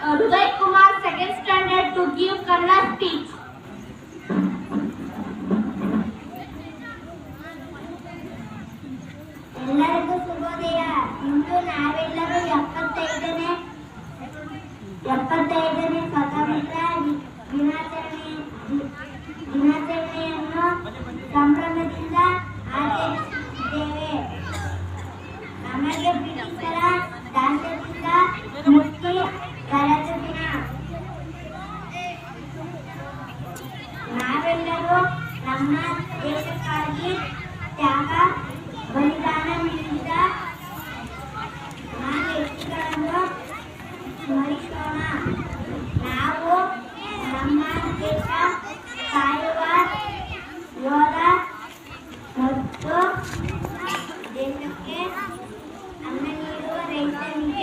Uday Kumar, second standard, to give Kannada speech. ಎಲ್ಲರಿಗೂ ಶುಭೋದಯ. ಇಂದು ನಾವೆಲ್ಲರೂ